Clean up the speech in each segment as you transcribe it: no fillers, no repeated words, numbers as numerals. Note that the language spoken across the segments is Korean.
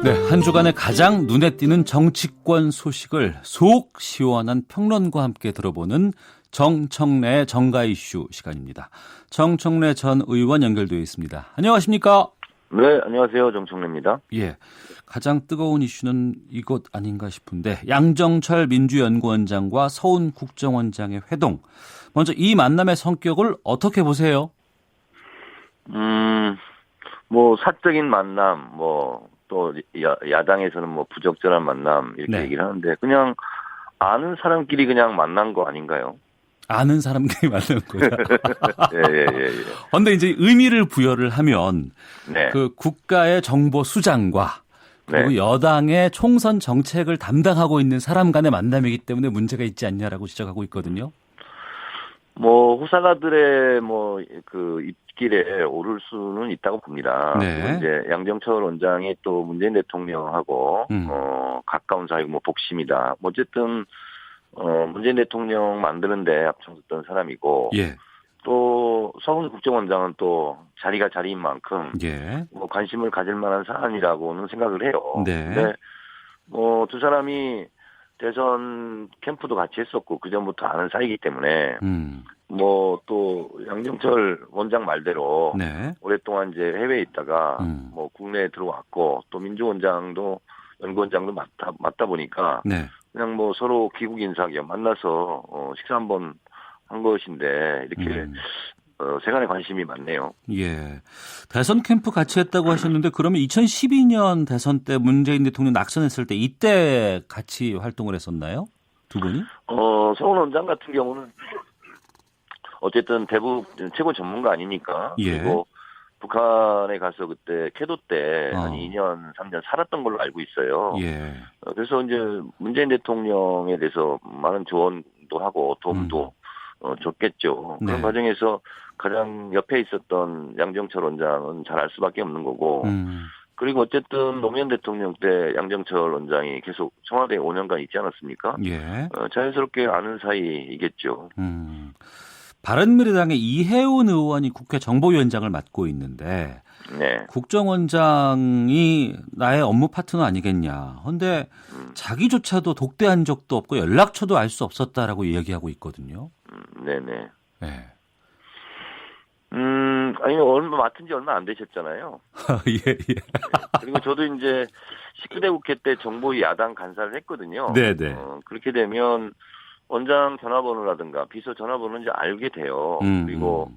네, 한 주간의 가장 눈에 띄는 정치권 소식을 속 시원한 평론과 함께 들어보는 정청래의 정가 이슈 시간입니다. 정청래 전 의원 연결되어 있습니다. 안녕하십니까? 네, 안녕하세요. 정청래입니다. 예, 가장 뜨거운 이슈는 이것 아닌가 싶은데 양정철 민주연구원장과 서훈 국정원장의 회동. 먼저 이 만남의 성격을 어떻게 보세요? 뭐 사적인 만남, 또 야당에서는 뭐 부적절한 만남 이렇게 네. 얘기를 하는데 그냥 아는 사람끼리 그냥 만난 거 아닌가요? 아는 사람끼리 만난 거예요. 예. 그런데 이제 의미를 부여를 하면 네. 그 국가의 정보 수장과 그리고 네. 여당의 총선 정책을 담당하고 있는 사람 간의 만남이기 때문에 문제가 있지 않냐라고 지적하고 있거든요. 뭐 후사가들의 그 입길에 오를 수는 있다고 봅니다. 네. 그리고 이제 양정철 원장이 또 문재인 대통령하고 가까운 사이고 뭐 복심이다. 어쨌든 문재인 대통령 만드는데 앞장섰던 사람이고, 예. 또 서훈 국정원장은 또 자리가 자리인 만큼 예. 뭐 관심을 가질 만한 사안이라고는 생각을 해요. 네. 근데 두 사람이 대선 캠프도 같이 했었고 그 전부터 아는 사이이기 때문에 또 양정철 원장 말대로 네. 오랫동안 이제 해외에 있다가 국내에 들어왔고 또 민주원장도 연구원장도 맡다 보니까 네. 그냥 서로 귀국 인사 겸 만나서 식사 한번 한 것인데 이렇게 세간의 관심이 많네요. 예. 대선 캠프 같이 했다고 하셨는데 그러면 2012년 대선 때 문재인 대통령 낙선했을 때 이때 같이 활동을 했었나요? 두 분이? 서훈 원장 같은 경우는 어쨌든 대북 최고 전문가 아니니까. 예. 그리고 북한에 가서 그때 캐도 때 한 2년, 3년 살았던 걸로 알고 있어요. 예. 그래서 이제 문재인 대통령에 대해서 많은 조언도 하고 도움도 줬겠죠. 네. 그런 과정에서 가장 옆에 있었던 양정철 원장은 잘 알 수밖에 없는 거고. 그리고 어쨌든 노무현 대통령 때 양정철 원장이 계속 청와대에 5년간 있지 않았습니까? 예. 자연스럽게 아는 사이이겠죠. 바른미래당의 이해운 의원이 국회 정보위원장을 맡고 있는데 네. 국정원장이 나의 업무 파트너 아니겠냐. 그런데 자기조차도 독대한 적도 없고 연락처도 알 수 없었다라고 이야기하고 있거든요. 네네. 네. 아니, 맡은 지 얼마 안 되셨잖아요. 예. 그리고 저도 이제 19대 국회 때 정보위 야당 간사를 했거든요. 네네. 그렇게 되면 원장 전화번호라든가 비서 전화번호는 이제 알게 돼요. 그리고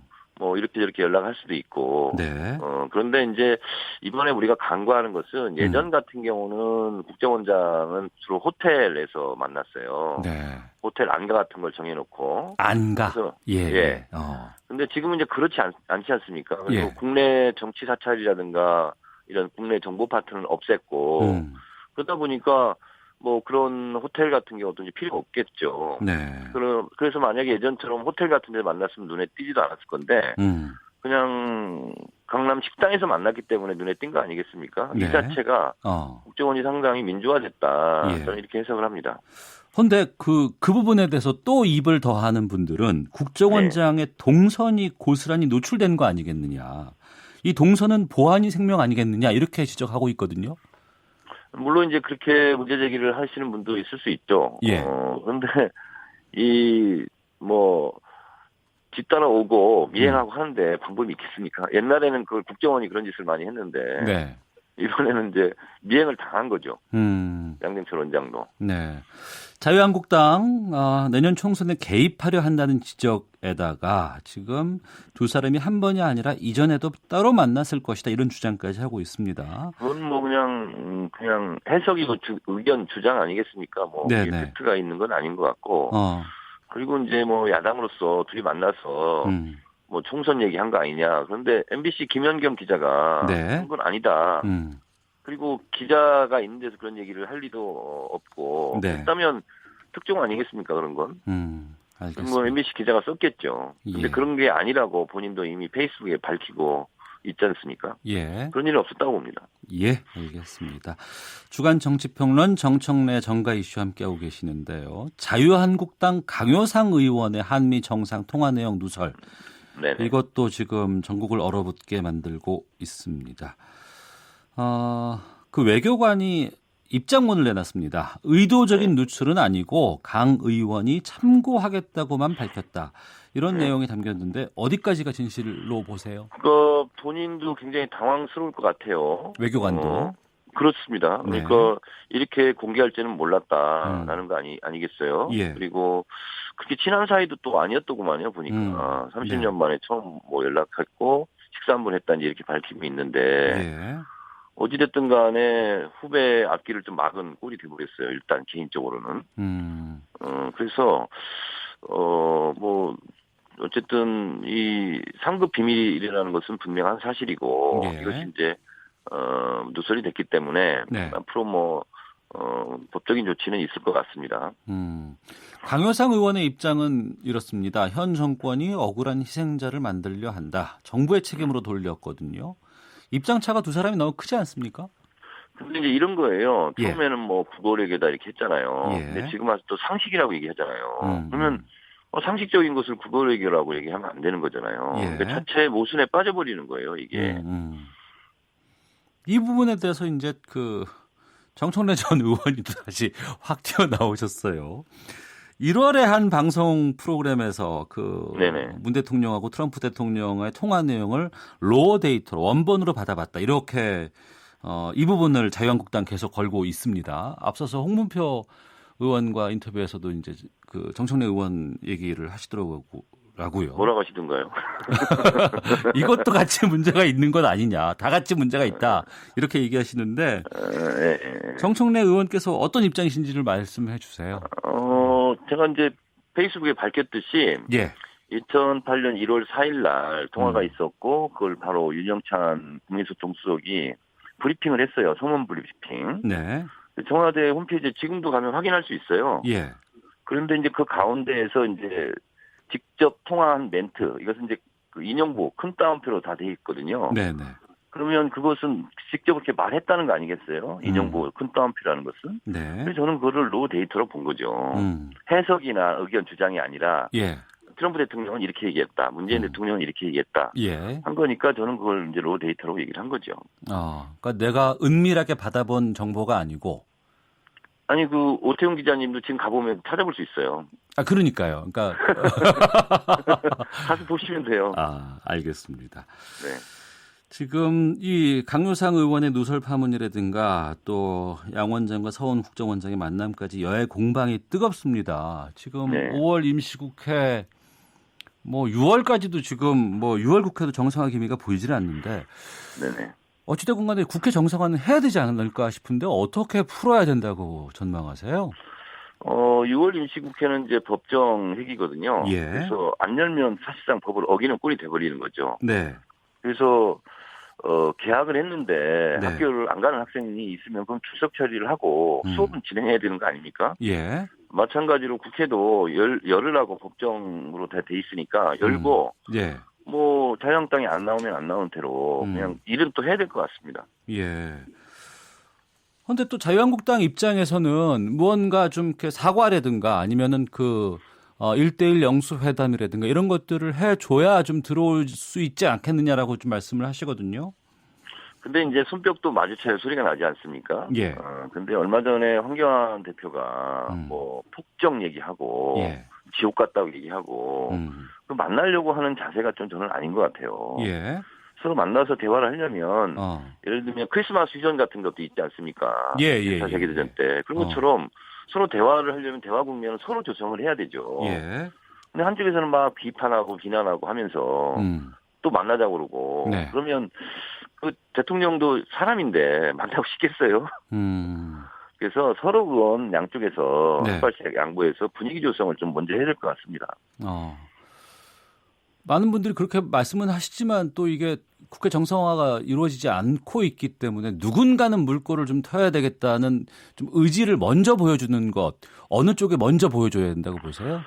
이렇게 저렇게 연락할 수도 있고. 네. 그런데 이제 이번에 우리가 간과하는 것은 예전 같은 경우는 국정원장은 주로 호텔에서 만났어요. 네. 호텔 안가 같은 걸 정해놓고. 안가. 그래서, 예. 근데 지금은 이제 그렇지 않지 않습니까? 그리고 예. 국내 정치 사찰이라든가 이런 국내 정보 파트는 없앴고. 그러다 보니까 그런 호텔 같은 경우도 이제 필요가 없겠죠. 네. 그래서 만약에 예전처럼 호텔 같은 데 만났으면 눈에 띄지도 않았을 건데, 그냥 강남 식당에서 만났기 때문에 눈에 띈 거 아니겠습니까? 네. 이 자체가 국정원이 상당히 민주화됐다. 예. 저는 이렇게 해석을 합니다. 그런데 그 부분에 대해서 또 입을 더하는 분들은 국정원장의 동선이 고스란히 노출된 거 아니겠느냐. 이 동선은 보안이 생명 아니겠느냐 이렇게 지적하고 있거든요. 물론 이제 그렇게 문제 제기를 하시는 분도 있을 수 있죠. 예. 그런데 뒤따라오고 미행하고 하는데 방법이 있겠습니까? 옛날에는 그 국정원이 그런 짓을 많이 했는데. 네. 이번에는 이제 미행을 당한 거죠. 양정철 원장도. 네. 자유한국당 내년 총선에 개입하려 한다는 지적에다가 지금 두 사람이 한 번이 아니라 이전에도 따로 만났을 것이다 이런 주장까지 하고 있습니다. 그건 그냥 해석이고 의견 주장 아니겠습니까? 이게 팩트가 있는 건 아닌 것 같고. 그리고 이제 야당으로서 둘이 만나서 총선 얘기한 거 아니냐. 그런데 MBC 김연경 기자가 한 건 아니다. 그리고 기자가 있는 데서 그런 얘기를 할 리도 없고. 네. 그렇다면 특종 아니겠습니까, 그런 건? 알겠습니다. MBC 기자가 썼겠죠. 근데 예. 그런 게 아니라고 본인도 이미 페이스북에 밝히고 있지 않습니까? 예. 그런 일은 없었다고 봅니다. 예, 알겠습니다. 주간 정치평론 정청래 정가 이슈 함께하고 계시는데요. 자유한국당 강효상 의원의 한미 정상 통화 내용 누설. 네네. 이것도 지금 전국을 얼어붙게 만들고 있습니다. 그 외교관이 입장문을 내놨습니다. 의도적인 누출은 아니고 강 의원이 참고하겠다고만 밝혔다. 이런 내용이 담겼는데 어디까지가 진실로 보세요? 그 본인도 굉장히 당황스러울 것 같아요. 외교관도. 그렇습니다. 그러니까 이렇게 공개할 줄은 몰랐다라는 거 아니겠어요? 예. 그리고 그렇게 친한 사이도 또 아니었더구만요. 보니까 30년 만에 처음 뭐 연락했고 식사 한번 했다니 이렇게 밝히고 있는데 예. 어찌됐든 간에 후배 앞길을 좀 막은 꼴이 돼버렸어요. 일단 개인적으로는. 그래서 뭐 어쨌든 이 상급 비밀이라는 것은 분명한 사실이고 예. 이것이 이제 누설이 됐기 때문에 앞으로 뭐 법적인 조치는 있을 것 같습니다. 강효상 의원의 입장은 이렇습니다. 현 정권이 억울한 희생자를 만들려 한다. 정부의 책임으로 돌렸거든요. 입장 차가 두 사람이 너무 크지 않습니까? 근데 이제 이런 거예요. 처음에는 뭐 국어력이다 이렇게 했잖아요. 예. 근데 지금 와서 또 상식이라고 얘기하잖아요. 그러면 상식적인 것을 국어력이라고 얘기하면 안 되는 거잖아요. 예. 그러니까 자체 모순에 빠져버리는 거예요, 이게. 이 부분에 대해서 이제 그 정청래 전 의원이 다시 확 튀어나오셨어요. 1월에 한 방송 프로그램에서 그 문 대통령하고 트럼프 대통령의 통화 내용을 로어 데이터로 원본으로 받아봤다. 이렇게 이 부분을 자유한국당 계속 걸고 있습니다. 앞서서 홍문표 의원과 인터뷰에서도 이제 그 정청래 의원 얘기를 하시더라고요. 뭐라고 하시던가요? 이것도 같이 문제가 있는 것 아니냐. 다 같이 문제가 있다. 이렇게 얘기하시는데 정청래 의원께서 어떤 입장이신지를 말씀해 주세요. 제가 이제 페이스북에 밝혔듯이 2008년 1월 4일 날 통화가 있었고 그걸 바로 윤영찬 국민소통수석이 브리핑을 했어요. 성문 브리핑. 네. 청와대 홈페이지에 지금도 가면 확인할 수 있어요. 예. 그런데 이제 그 가운데에서 이제 직접 통화한 멘트, 이것은 이제 그 인용부 큰 따옴표로 다 돼 있거든요. 네네. 그러면 그것은 직접 이렇게 말했다는 거 아니겠어요? 인용부 큰 따옴표라는 것은. 네. 그래서 저는 그거를 로우 데이터로 본 거죠. 해석이나 의견 주장이 아니라 트럼프 대통령은 이렇게 얘기했다. 문재인 대통령은 이렇게 얘기했다. 한 거니까 저는 그걸 이제 로우 데이터로 얘기를 한 거죠. 그러니까 내가 은밀하게 받아본 정보가 아니고. 아니 그 오태훈 기자님도 지금 가보면 찾아볼 수 있어요. 그러니까요. 그러니까 가서 보시면 돼요. 알겠습니다. 네. 지금 이 강효상 의원의 누설 파문이라든가 또 양 원장과 서훈 국정원장의 만남까지 여야 공방이 뜨겁습니다. 지금 5월 임시국회 뭐 6월까지도 지금 뭐 6월 국회도 정상화 기미가 보이질 않는데 어찌됐건 간에 국회 정상화는 해야 되지 않을까 싶은데 어떻게 풀어야 된다고 전망하세요? 6월 임시국회는 이제 법정 회기거든요. 그래서 안 열면 사실상 법을 어기는 꼴이 돼버리는 거죠. 네. 그래서 개학을 했는데 학교를 안 가는 학생이 있으면 그럼 출석 처리를 하고 수업은 진행해야 되는 거 아닙니까? 마찬가지로 국회도 열으라고 법정으로 다 돼 있으니까 열고 뭐 자유한국당이 안 나오면 안 나오는 대로 그냥 일은 또 해야 될 것 같습니다. 그런데 또 자유한국당 입장에서는 무언가 좀 이렇게 사과라든가 아니면은 그 1대1 영수회담이라든가 이런 것들을 해줘야 좀 들어올 수 있지 않겠느냐라고 좀 말씀을 하시거든요. 근데 이제 손뼉도 마주쳐야 소리가 나지 않습니까? 근데 얼마 전에 황교안 대표가 뭐 폭정 얘기하고 지옥 같다고 얘기하고 그 만나려고 하는 자세가 좀 저는 아닌 것 같아요. 서로 만나서 대화를 하려면 예를 들면 크리스마스 휴전 같은 것도 있지 않습니까? 4차 세계대전 때. 그런 것처럼 서로 대화를 하려면 대화 국면은 서로 조성을 해야 되죠. 근데 한쪽에서는 막 비판하고 비난하고 하면서 또 만나자고 그러고 그러면 그 대통령도 사람인데 만나고 싶겠어요? 그래서 서로 그건 양쪽에서 한 발씩 양보해서 분위기 조성을 좀 먼저 해야 될 것 같습니다. 많은 분들이 그렇게 말씀은 하시지만 또 이게 국회 정상화가 이루어지지 않고 있기 때문에 누군가는 물꼬를 좀 터야 되겠다는 좀 의지를 먼저 보여주는 것 어느 쪽에 먼저 보여줘야 된다고 보세요?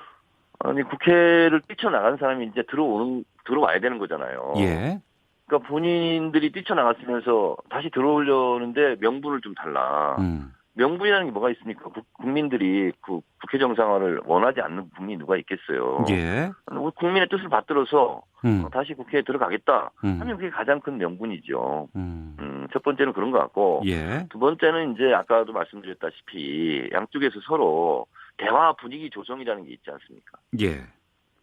아니 국회를 뛰쳐나간 사람이 이제 들어와야 되는 거잖아요. 그러니까 본인들이 뛰쳐나갔으면서 다시 들어오려는데 명분을 좀 달라. 명분이라는 게 뭐가 있습니까? 국민들이 국회 정상화를 원하지 않는 국민이 누가 있겠어요. 예. 국민의 뜻을 받들어서 다시 국회에 들어가겠다 하면 그게 가장 큰 명분이죠. 첫 번째는 그런 것 같고 예. 두 번째는 이제 아까도 말씀드렸다시피 양쪽에서 서로 대화 분위기 조성이라는 게 있지 않습니까? 예.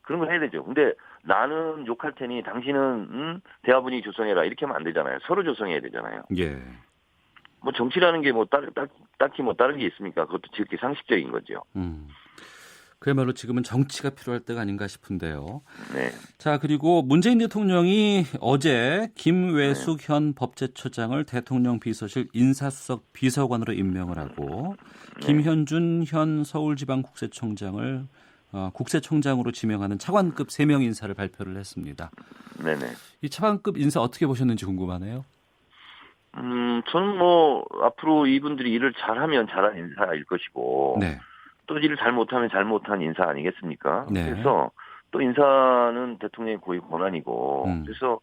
그런 걸 해야 되죠. 근데 나는 욕할 테니 당신은 대화 분위기 조성해라 이렇게 하면 안 되잖아요. 서로 조성해야 되잖아요. 예. 뭐 정치라는 게 뭐 딱히 뭐 다른 게 있습니까? 그것도 지극히 상식적인 거죠. 그야말로 지금은 정치가 필요할 때가 아닌가 싶은데요. 네. 자, 그리고 문재인 대통령이 어제 김외숙 현 법제처장을 대통령 비서실 인사수석 비서관으로 임명을 하고 김현준 현 서울지방국세청장을 국세청장으로 지명하는 차관급 3명 인사를 발표를 했습니다. 네네. 이 차관급 인사 어떻게 보셨는지 궁금하네요. 저는 뭐 앞으로 이분들이 일을 잘하면 잘한 인사일 것이고 네. 또 일을 잘못하면 잘못한 인사 아니겠습니까? 네. 그래서 또 인사는 대통령의 고유 권한이고 그래서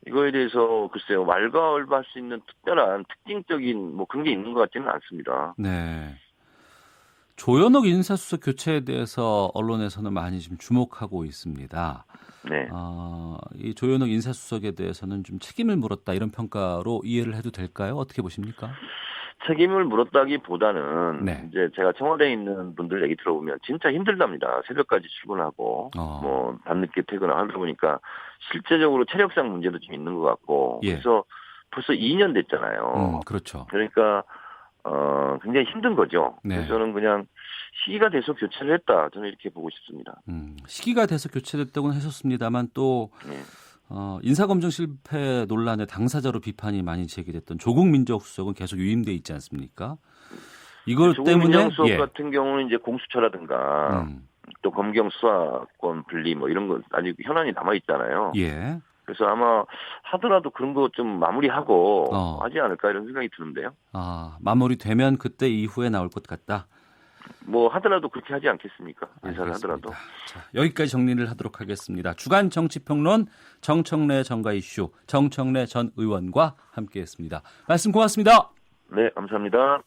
이거에 대해서 글쎄요 왈가왈부할 수 있는 특별한 특징적인 뭐 그런 게 있는 것 같지는 않습니다. 네. 조현옥 인사수석 교체에 대해서 언론에서는 많이 지금 주목하고 있습니다. 네. 이 조현옥 인사수석에 대해서는 좀 책임을 물었다 이런 평가로 이해를 해도 될까요? 어떻게 보십니까? 책임을 물었다기보다는 네. 이제 제가 청와대에 있는 분들 얘기 들어보면 진짜 힘들답니다. 새벽까지 출근하고 뭐 밤늦게 퇴근하다 보니까 실제적으로 체력상 문제도 좀 있는 것 같고 예. 그래서 벌써 2년 됐잖아요. 그렇죠. 그러니까 굉장히 힘든 거죠. 네. 그래서 저는 그냥 시기가 돼서 교체를 했다. 저는 이렇게 보고 싶습니다. 시기가 돼서 교체됐다고는 하셨습니다만 또 네. 인사검증 실패 논란의 당사자로 비판이 많이 제기됐던 조국 민정수석은 계속 유임돼 있지 않습니까? 이걸 조국 때문에 민정수석 같은 경우는 이제 공수처라든가 또 검경 수사권 분리 뭐 이런 건 아직 현안이 남아 있잖아요. 예. 그래서 아마 하더라도 그런 거 좀 마무리하고 하지 않을까 이런 생각이 드는데요. 마무리되면 그때 이후에 나올 것 같다. 뭐 하더라도 그렇게 하지 않겠습니까? 인사를 알겠습니다. 하더라도. 자, 여기까지 정리를 하도록 하겠습니다. 주간 정치평론 정청래 정가 이슈 정청래 전 의원과 함께했습니다. 말씀 고맙습니다. 네, 감사합니다.